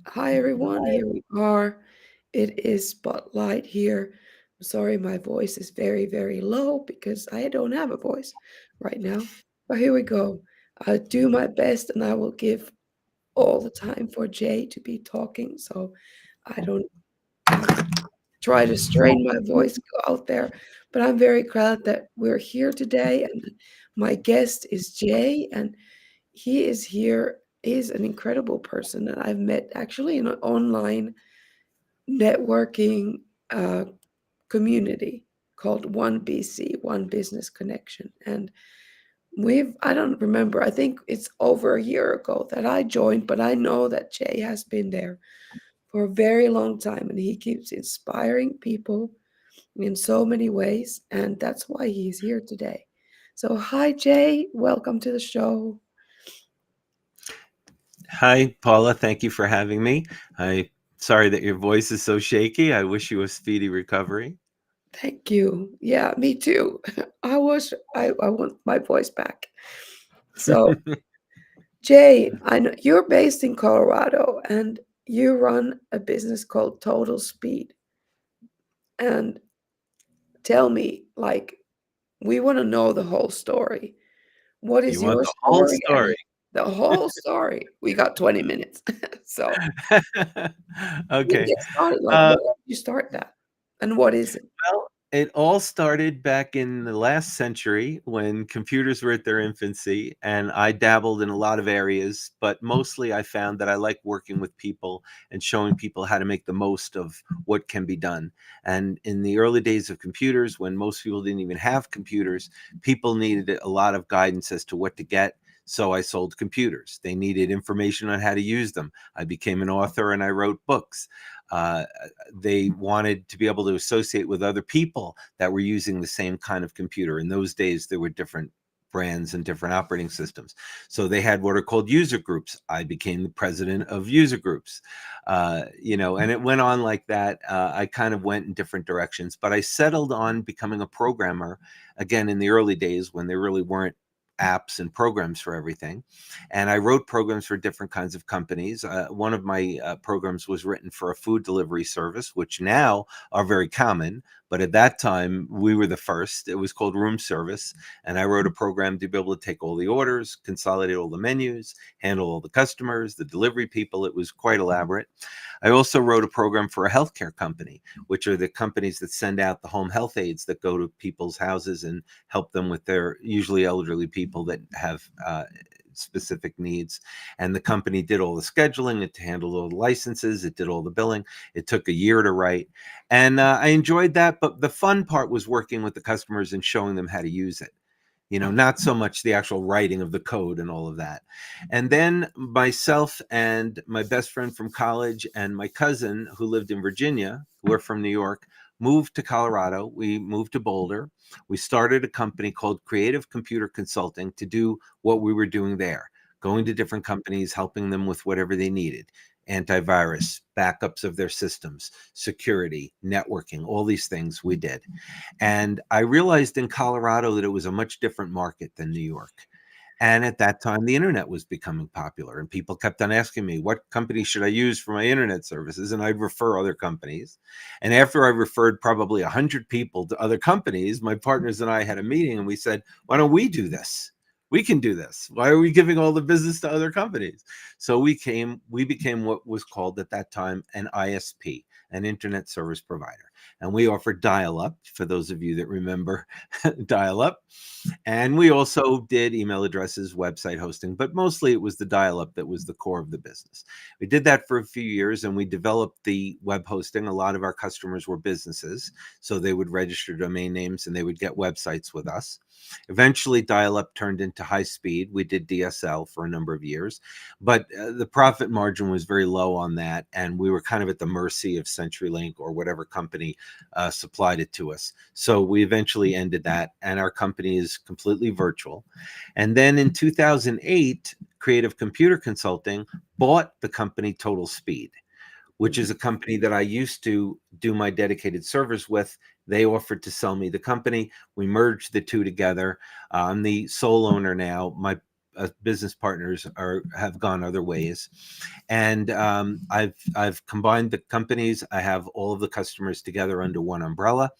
Hi everyone, here we are. It is Spotlight here. I'm sorry my voice is very, very low because I don't have a voice right now. But here we go. I'll do my best and I will give all the time for Jay to be talking so I don't have to try to strain my voice go out there. But I'm very glad that we're here today and my guest is Jay and he is here. He's an incredible person that I've met actually in an online networking uh, community called One BC, One Business Connection. And I don't remember, I think it's over a year ago that I joined, but I know that Jay has been there for a very long time and he keeps inspiring people in so many ways. And that's why he's here today. So, hi, Jay. Welcome to the show. Hi, Paula. Thank you for having me. I sorry that your voice is so shaky. I wish you a speedy recovery. Thank you. Yeah, me too. I want my voice back. So, Jay, I know you're based in Colorado and you run a business called Total Speed. And tell me, like, we want to know the whole story. What You is want your the whole story? story? And the whole story. We got 20 minutes. So, you Okay. get started. Like, Uh, where did you start that? And what is it? well, it all started back in the last century when computers were at their infancy, and I dabbled in a lot of areas, but mostly I found that I like working with people and showing people how to make the most of what can be done. And in the early days of computers, when most people didn't even have computers, people needed a lot of guidance as to what to get. So I sold computers. They needed information on how to use them. I became an author and I wrote books. Uh, they wanted to be able to associate with other people that were using the same kind of computer. In those days, there were different brands and different operating systems. So they had what are called user groups. I became the president of user groups, and it went on like that. I kind of went in different directions, but I settled on becoming a programmer again in the early days when there really weren't apps and programs for everything. And I wrote programs for different kinds of companies. One of my programs was written for a food delivery service, which now are very common. But at that time, we were the first. It was called Room Service. And I wrote a program to be able to take all the orders, consolidate all the menus, handle all the customers, the delivery people. It was quite elaborate. I also wrote a program for a healthcare company, which are the companies that send out the home health aides that go to people's houses and help them with their usually elderly people that have specific needs. And the company did all the scheduling, it handled all the licenses, it did all the billing. It took a year to write. And I enjoyed that. But the fun part was working with the customers and showing them how to use it. Not so much the actual writing of the code and all of that. And then myself and my best friend from college and my cousin who lived in Virginia, who are from New York, moved to Colorado. We moved to Boulder. We started a company called Creative Computer Consulting to do what we were doing there, going to different companies, helping them with whatever they needed: antivirus, backups of their systems, security, networking, all these things we did. And I realized in Colorado that it was a much different market than New York. And at that time, the internet was becoming popular, and people kept on asking me, what company should I use for my internet services? And I'd refer other companies. And after I referred probably 100 people to other companies, my partners and I had a meeting and we said, why don't we do this? We can do this. Why are we giving all the business to other companies? So we became what was called at that time an ISP, an internet service provider. And we offered dial up, for those of you that remember dial up. And we also did email addresses, website hosting, but mostly it was the dial up that was the core of the business. We did that for a few years and we developed the web hosting. A lot of our customers were businesses, so they would register domain names and they would get websites with us. Eventually, dial up turned into high speed. We did DSL for a number of years, but the profit margin was very low on that. And we were kind of at the mercy of CenturyLink or whatever company supplied it to us. So we eventually ended that, and our company is completely virtual. And then in 2008, Creative Computer Consulting bought the company Total Speed, which is a company that I used to do my dedicated servers with. They offered to sell me the company. We merged the two together. I'm the sole owner now. My business partners have gone other ways, and I've combined the companies. I have all of the customers together under one umbrella.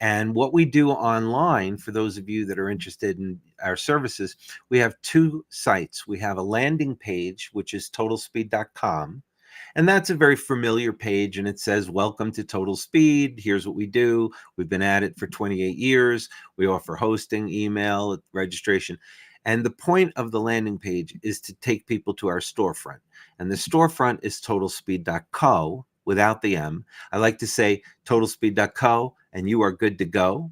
And what we do online, for those of you that are interested in our services, we have two sites. We have a landing page, which is totalspeed.com. And that's a very familiar page. And it says, "Welcome to Total Speed. Here's what we do. We've been at it for 28 years. We offer hosting, email, registration." And the point of the landing page is to take people to our storefront. And the storefront is totalspeed.co without the M. I like to say totalspeed.co and you are good to go.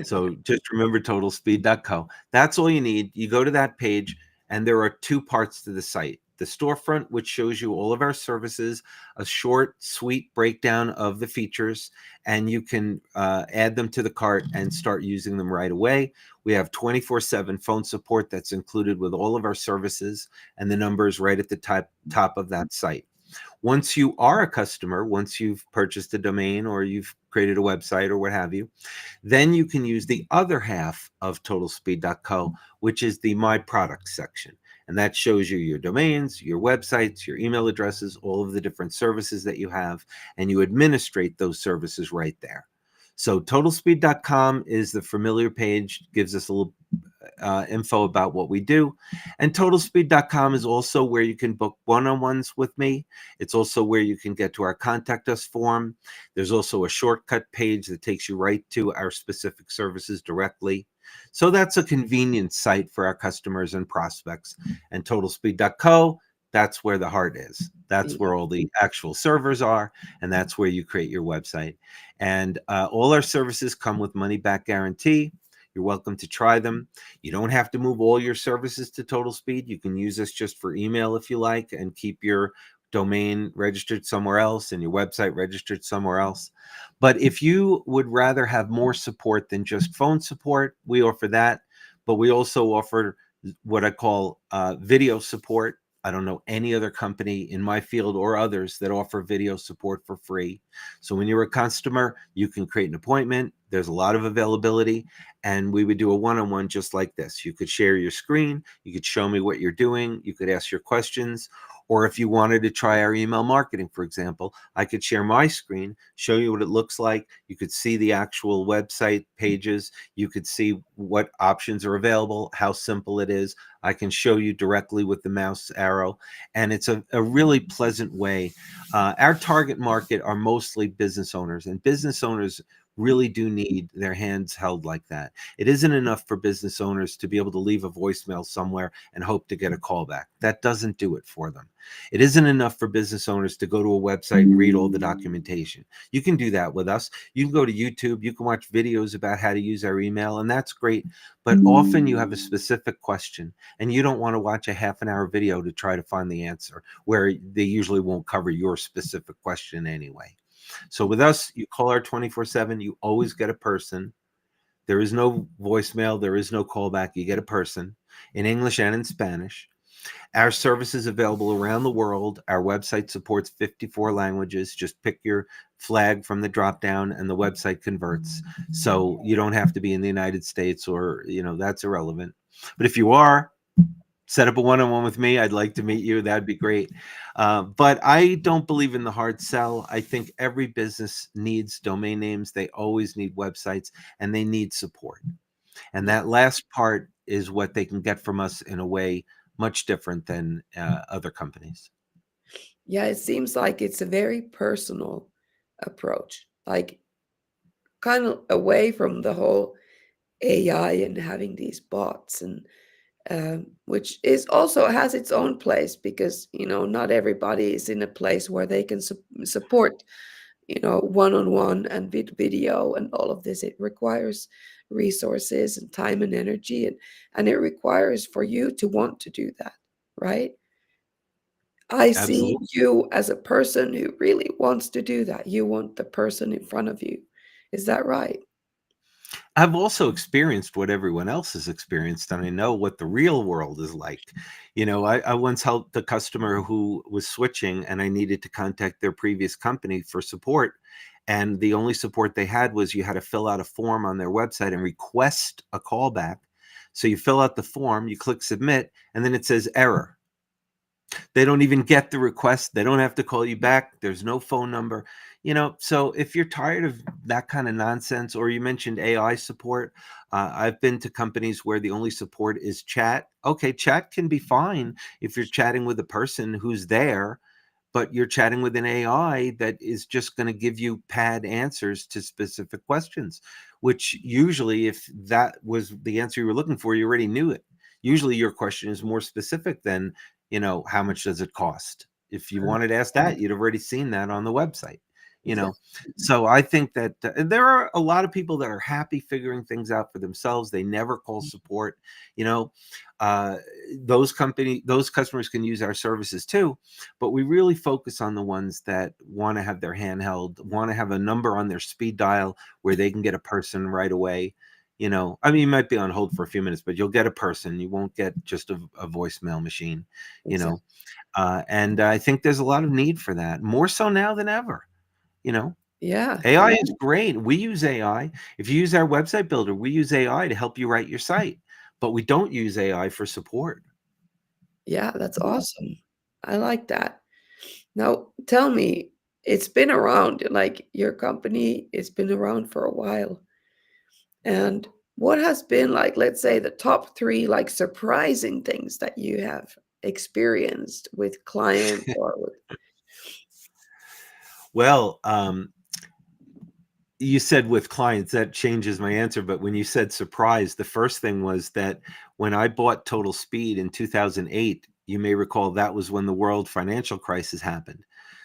So just remember totalspeed.co. That's all you need. You go to that page, and there are two parts to the site: the storefront, which shows you all of our services, a short, sweet breakdown of the features, and you can add them to the cart and start using them right away. We have 24/7 phone support that's included with all of our services, and the number is right at the top of that site. Once you are a customer, once you've purchased a domain or you've created a website or what have you, then you can use the other half of totalspeed.co, which is the My Products section. And that shows you your domains, your websites, your email addresses, all of the different services that you have, and you administrate those services right there. So totalspeed.com is the familiar page, gives us a little info about what we do. And totalspeed.com is also where you can book one-on-ones with me. It's also where you can get to our contact us form. There's also a shortcut page that takes you right to our specific services directly. So that's a convenient site for our customers and prospects. And totalspeed.co, that's where the heart is. That's where all the actual servers are, and that's where you create your website. And all our services come with money back guarantee. You're welcome to try them. You don't have to move all your services to Total Speed. You can use us just for email if you like, and keep your domain registered somewhere else and your website registered somewhere else. But if you would rather have more support than just phone support, we offer that. But we also offer what I call video support. I don't know any other company in my field or others that offer video support for free. So when you're a customer, you can create an appointment. There's a lot of availability, and we would do a one-on-one just like this. You could share your screen. You could show me what you're doing. You could ask your questions. Or if you wanted to try our email marketing, for example, I could share my screen, show you what it looks like. You could see the actual website pages. You could see what options are available, how simple it is. I can show you directly with the mouse arrow. And it's a really pleasant way. Our target market are mostly business owners, and business owners really do need their hands held like that. It isn't enough for business owners to be able to leave a voicemail somewhere and hope to get a call back. That doesn't do it for them. It isn't enough for business owners to go to a website and read all the documentation. You can do that with us. You can go to YouTube, you can watch videos about how to use our email, and that's great. But often you have a specific question and you don't want to watch a half an hour video to try to find the answer, where they usually won't cover your specific question anyway. So with us, you call our 24/7, you always get a person. There is no voicemail, there is no callback. You get a person in English and in Spanish. Our service is available around the world. Our website supports 54 languages. Just pick your flag from the drop down and the website converts. So you don't have to be in the United States, or, that's irrelevant. But if you are, set up a one-on-one with me. I'd like to meet you. That'd be great. But I don't believe in the hard sell. I think every business needs domain names. They always need websites, and they need support. And Yeah. that last part is what they can get from us in a way much different than other companies. Yeah, it seems like it's a very personal approach, like kind of away from the whole AI and having these bots, and which is also has its own place, because not everybody is in a place where they can support one-on-one and video and all of this. It requires resources and time and energy, and it requires for you to want to do that, right? I see Absolutely. you as a person who really wants to do that. You want the person in front of you. Is that right? I've also experienced what everyone else has experienced, and I know what the real world is like. I once helped a customer who was switching, and I needed to contact their previous company for support. And the only support they had was you had to fill out a form on their website and request a callback. So you fill out the form, you click submit, and then it says error. They don't even get the request. They don't have to call you back. There's no phone number. So if you're tired of that kind of nonsense, or you mentioned AI support, I've been to companies where the only support is chat. Okay, chat can be fine if you're chatting with a person who's there, but you're chatting with an AI that is just going to give you pad answers to specific questions, which usually, if that was the answer you were looking for, you already knew it. Usually your question is more specific than, how much does it cost? If you wanted to ask that, you'd already seen that on the website, you know. Exactly. So I think that there are a lot of people that are happy figuring things out for themselves. They never call support, you know. Uh, those customers can use our services too, but we really focus on the ones that want to have their handheld, want to have a number on their speed dial where they can get a person right away. I mean, you might be on hold for a few minutes, but you'll get a person. You won't get just a voicemail machine, you Exactly. know. And I think there's a lot of need for that, more so now than ever. You know, Yeah. AI is great. We use AI. If you use our website builder, we use AI to help you write your site, but we don't use AI for support. Yeah, that's awesome. I like that. Now, tell me, it's been around, like your company, it's been around for a while. And what has been like, let's say, the top three like surprising things that you have experienced with clients or with Well, you said with clients, that changes my answer. But when you said surprise, the first thing was that when I bought Total Speed in 2008, you may recall that was when the world financial crisis happened.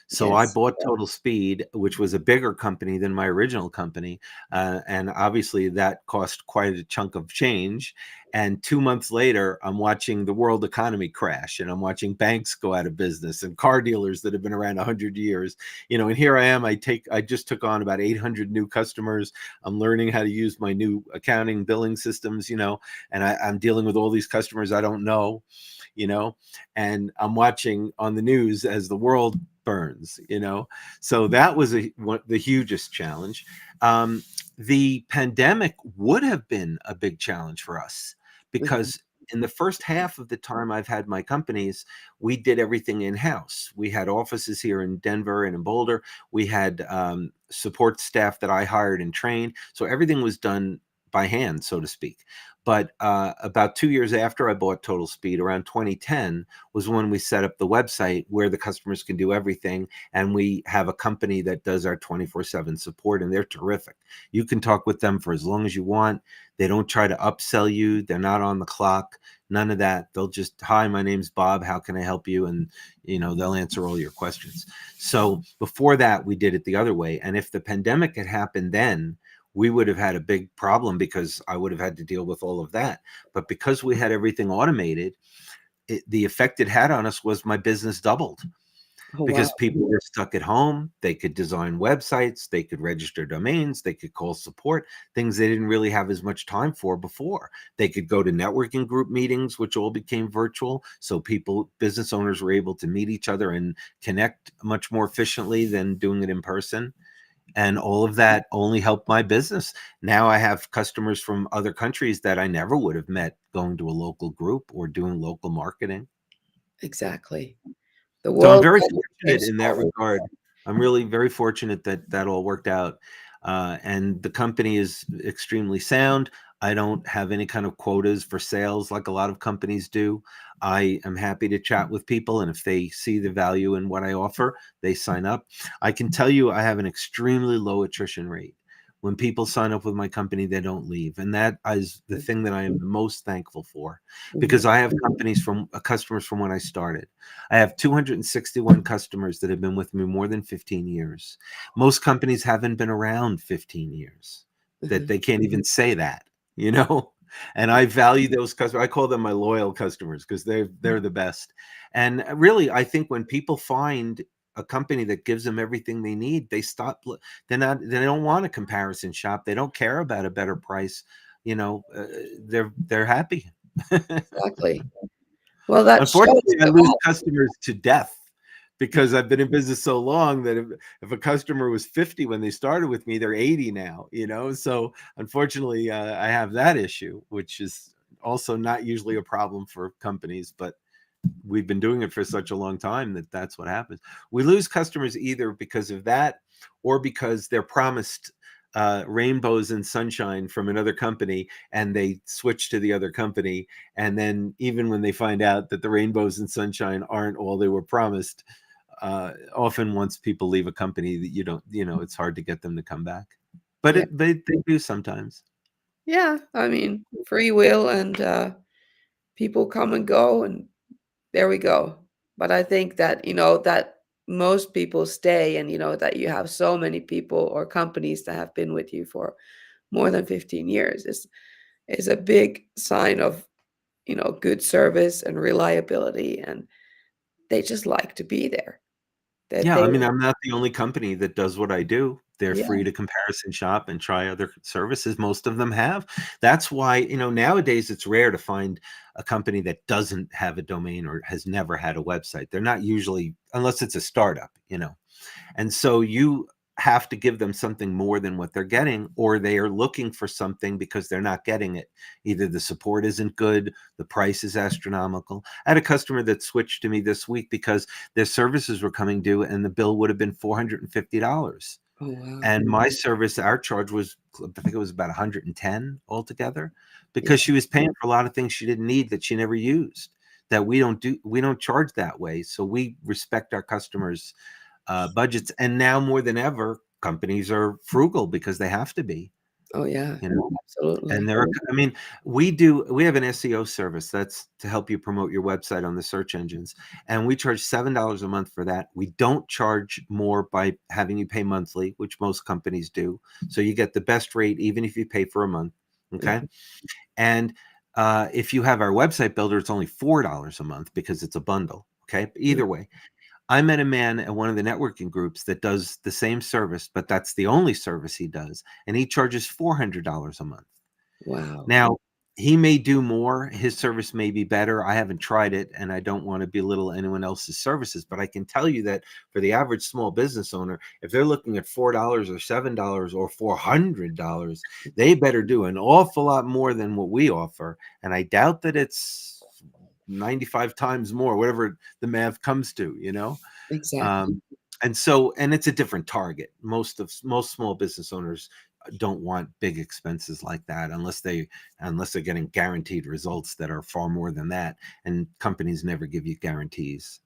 So I yes. bought Total Speed, which was a bigger company than my original company. And obviously that cost quite a chunk of change. And 2 months later, I'm watching the world economy crash, and I'm watching banks go out of business and car dealers that have been around 100 years. And here I am. I just took on about 800 new customers. I'm learning how to use my new accounting billing systems, and I'm dealing with all these customers I don't know, you know and I'm watching on the news as the world burns. So that was the hugest challenge. The pandemic would have been a big challenge for us, Mhm. because in the first half of the time I've had my companies, we did everything in house. We had offices here in Denver and in Boulder. We had support staff that I hired and trained. So everything was done by hand, so to speak. But about 2 years after I bought Total Speed, around 2010, was when we set up the website where the customers can do everything. And we have a company that does our 24/7 support, and they're terrific. You can talk with them for as long as you want. They don't try to upsell you. They're not on the clock. None of that. They'll just, hi, my name's Bob. How can I help you? And, they'll answer all your questions. So before that, we did it the other way. And if the pandemic had happened then, we would have had a big problem, because I would have had to deal with all of that. But because we had everything automated, the effect it had on us was my business doubled, Oh, wow. because people were stuck at home. They could design websites, they could register domains, they could call support, things they didn't really have as much time for before. They could go to networking group meetings, which all became virtual. So business owners were able to meet each other and connect much more efficiently than doing it in person. And all of that only helped my business. Now I have customers from other countries that I never would have met going to a local group or doing local marketing. Exactly. The So I'm world very kind of became fortunate in that smaller. regard. I'm really very fortunate that that all worked out. And the company is extremely sound. I don't have any kind of quotas for sales like a lot of companies do. I am happy to chat with people, and if they see the value in what I offer, they sign up. I can tell you I have an extremely low attrition rate. When people sign up with my company, they don't leave. And that is the thing that I am the most thankful for, Mhm. because I have customers from when I started. I have 261 customers that have been with me more than 15 years. Most companies haven't been around 15 years, that Mhm. they can't even say that, you know? And I value those customers. I call them my loyal customers, because they're the best. And really, I think when people find a company that gives them everything they need, they don't want a comparison shop. They don't care about a better price. They're happy. Exactly. Well, that shows Unfortunately, I the lose value. customers to death, because I've been in business so long that if a customer was 50 when they started with me, they're 80 now, So unfortunately, I have that issue, which is also not usually a problem for companies, but we've been doing it for such a long time that that's what happens. We lose customers either because of that or because they're promised rainbows and sunshine from another company and they switch to the other company. And then even when they find out that the rainbows and sunshine aren't all they were promised, often once people leave a company that you don't, it's hard to get them to come back. But Yeah. they do sometimes. Yeah, I mean, free will and, people come and go, and there we go. But I think that, that most people stay and, that you have so many people or companies that have been with you for more than 15 years is a big sign of, good service and reliability, and they just like to be there. That Yeah, they I mean, I'm not the only company that does what I do. They're Yeah. free to comparison shop and try other services. Most of them have. That's why, nowadays it's rare to find a company that doesn't have a domain or has never had a website. They're not usually, unless it's a startup. And so you have to give them something more than what they're getting, or they are looking for something because they're not getting it. Either the support isn't good, the price is astronomical. I had a customer that switched to me this week because their services were coming due and the bill would have been $450. Oh, wow. And my service, our charge was, I think it was about 110 altogether, Yeah. because she was paying for a lot of things she didn't need that she never used. That we don't charge that way. So we respect our customers' budgets. And now more than ever, companies are frugal because they have to be, Oh, yeah. you know. And Absolutely. there are, I mean, we have an SEO service that's to help you promote your website on the search engines. And we charge $7 a month for that. We don't charge more by having you pay monthly, which most companies do. So you get the best rate, even if you pay for a month. Okay. Mhm. And if you have our website builder, it's only $4 a month because it's a bundle. Okay. Mm. Either way, I met a man at one of the networking groups that does the same service, but that's the only service he does. And he charges $400 a month. Wow. Now, he may do more. His service may be better. I haven't tried it, and I don't want to belittle anyone else's services, but I can tell you that for the average small business owner, if they're looking at $4 or $7 or $400, they better do an awful lot more than what we offer. And I doubt that it's 95 times more, whatever the math comes to. Exactly. Um, and it's a different target. Most small business owners don't want big expenses like that unless they're getting guaranteed results that are far more than that. And companies never give you guarantees.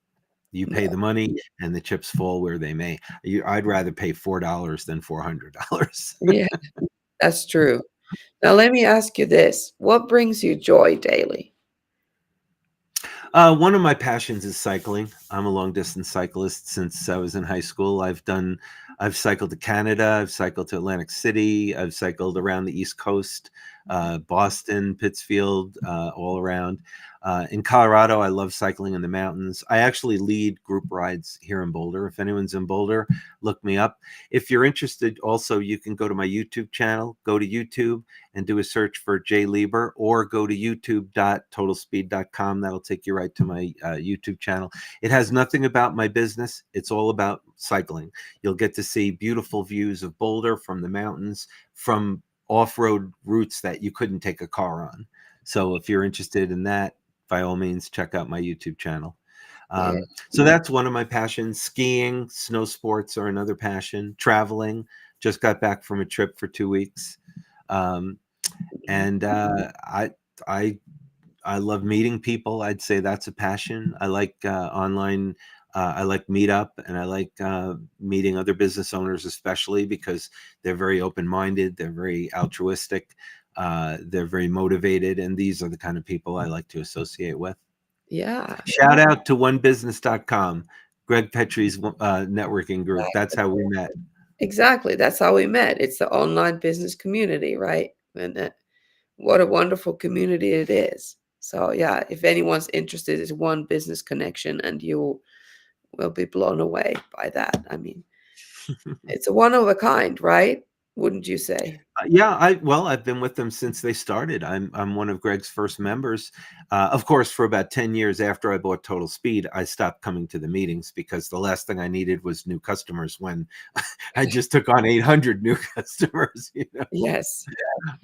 You pay No. the money and the chips fall where they may. I'd rather pay $4 than $400. Yeah, that's true. Now let me ask you this. What brings you joy daily? One of my passions is cycling. I'm a long distance cyclist since I was in high school. I've cycled to Canada. I've cycled to Atlantic City. I've cycled around the East Coast, Boston, Pittsfield, all around. In Colorado, I love cycling in the mountains. I actually lead group rides here in Boulder. If anyone's in Boulder, look me up. If you're interested, also, you can go to my YouTube channel, go to YouTube and do a search for Jay Lieber, or go to youtube.totalspeed.com. That'll take you right to my YouTube channel. It has nothing about my business. It's all about cycling. You'll get to see beautiful views of Boulder from the mountains, from off-road routes that you couldn't take a car on. So if you're interested in that, by all means, check out my YouTube channel. Yeah. So that's one of my passions. Skiing, snow sports are another passion. Traveling. Just got back from a trip for 2 weeks. Um, Mhm. and I I love meeting people. I'd say that's a passion. I like online. I like Meetup, and I like meeting other business owners, especially because they're very open-minded. They're very altruistic. They're very motivated, and these are the kind of people I like to associate with. Yeah. Shout out to onebusiness.com, Greg Petrie's networking group. That's how we met. Exactly. That's how we met. It's the online business community, right? And what a wonderful community it is. So yeah, if anyone's interested, it's one business connection, and you will be blown away by that. I mean, it's a one of a kind, right? wouldn't you say? Yeah, I've been with them since they started. I'm one of Greg's first members. Of course, for about 10 years after I bought Total Speed, I stopped coming to the meetings because the last thing I needed was new customers when I just took on 800 new customers, you know. Yes.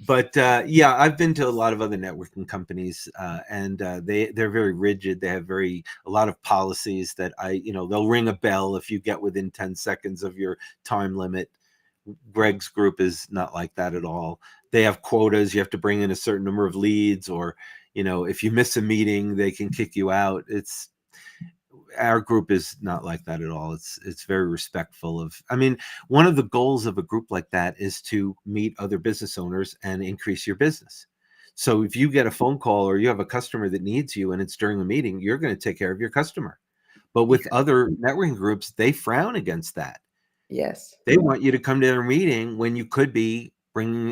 But yeah, I've been to a lot of other networking companies, and they're very rigid. They have a lot of policies that they'll ring a bell if you get within 10 seconds of your time limit. Greg's group is not like that at all. They have quotas. You have to bring in a certain number of leads, or if you miss a meeting, they can kick you out. It's Our group is not like that at all. It's very respectful of. I mean, one of the goals of a group like that is to meet other business owners and increase your business. So if you get a phone call or you have a customer that needs you and it's during a meeting, you're going to take care of your customer. But Yeah. with other networking groups, they frown against that. Yes. They want you to come to their meeting when you could be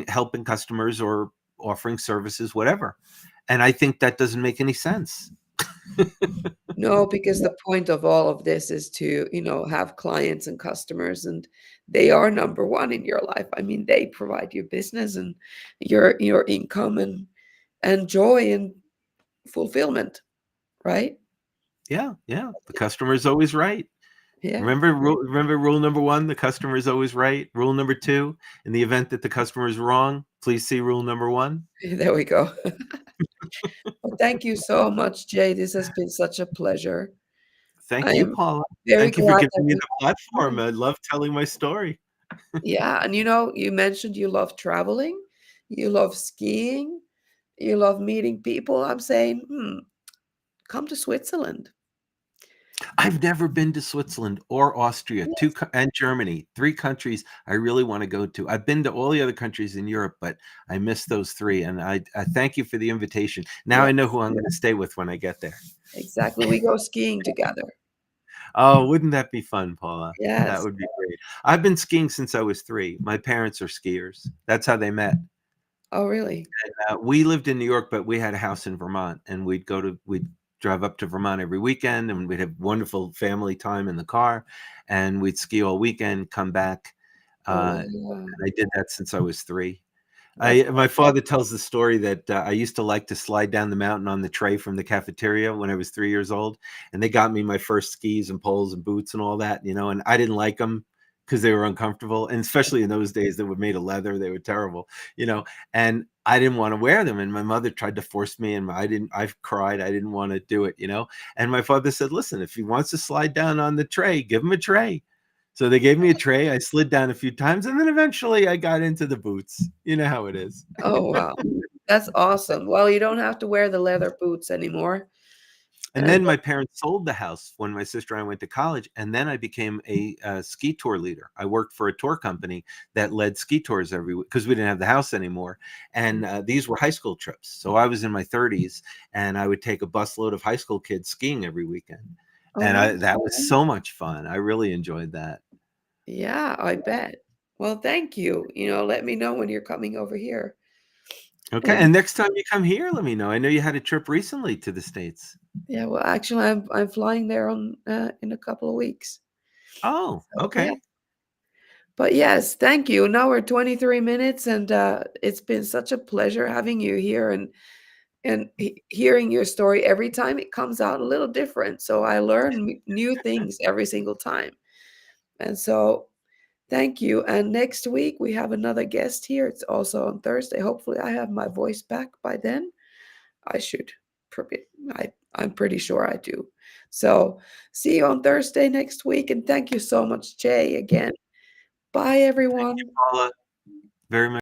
helping customers or offering services, whatever. And I think that doesn't make any sense. No, because the point of all of this is to, have clients and customers, and they are number one in your life. I mean, they provide you business and your income and joy and fulfillment, right? Yeah, yeah. The customer is always right. Yeah. Remember rule number one, the customer is always right. Rule number two, in the event that the customer is wrong, please see rule number one. There we go. Well, thank you so much, Jay. This has been such a pleasure. I Thank you, am Paula. very Thank you for glad giving that me we the had platform. time. I love telling my story. Yeah, and you mentioned you love traveling, you love skiing, you love meeting people. I'm saying, come to Switzerland. I've never been to Switzerland or Austria, Yes. and Germany, 3 countries I really wanna go to. I've been to all the other countries in Europe, but I missed those 3, and I thank you for the invitation. Now Yeah, I know who I'm gonna stay with when I get there. exactly. We go skiing together. Oh, wouldn't that be fun, Paula? That Yes. would be great. I've been skiing since I was 3. My parents are skiers. That's how they met. Oh, really? We lived in New York, but we had a house in Vermont, and we'd drive up to Vermont every weekend, and we'd have wonderful family time in the car, and we'd ski all weekend, come back. Oh, And wow. I did that since I was 3. That's My father tells the story that I used to like to slide down the mountain on the tray from the cafeteria when I was 3 years old, and they got me my first skis and poles and boots and all that, and I didn't like them because they were uncomfortable, and especially in those days, they were made of leather, they were terrible, and I didn't wanna wear them, and my mother tried to force me, and I cried, I didn't wanna do it, and my father said, "Listen, if he wants to slide down on the tray, give him a tray." So they gave me a tray, I slid down a few times, and then eventually I got into the boots. You know how it is. oh, wow. That's awesome. Well, you don't have to wear the leather boots anymore. And And then my parents sold the house when my sister and I went to college, and then I became a ski tour leader. I worked for a tour company that led ski tours every week because we didn't have the house anymore, and these were high school trips. So I was in my 30s, and I would take a busload of high school kids skiing every weekend, oh, and wow. that was so much fun. I really enjoyed that. Yeah, I bet. Well, thank you. Let me know when you're coming over here. Okay, And and next time you come here, let me know. I know you had a trip recently to the States. yeah, well, actually, I'm flying there on in a couple of weeks. Oh, So yeah. okay. But yes, thank you. Now we're 23 minutes, and it's been such a pleasure having you here and hearing your story. Every time it comes out a little different, so I learn new things every single time. And so thank you. And next week we have another guest here. It's also on Thursday. Hopefully, I have my voice back by then. I should. I'm pretty sure I do. So see you on Thursday next week, and thank you so much, Jay, again. Bye, Thank you, everyone. Paula, very much.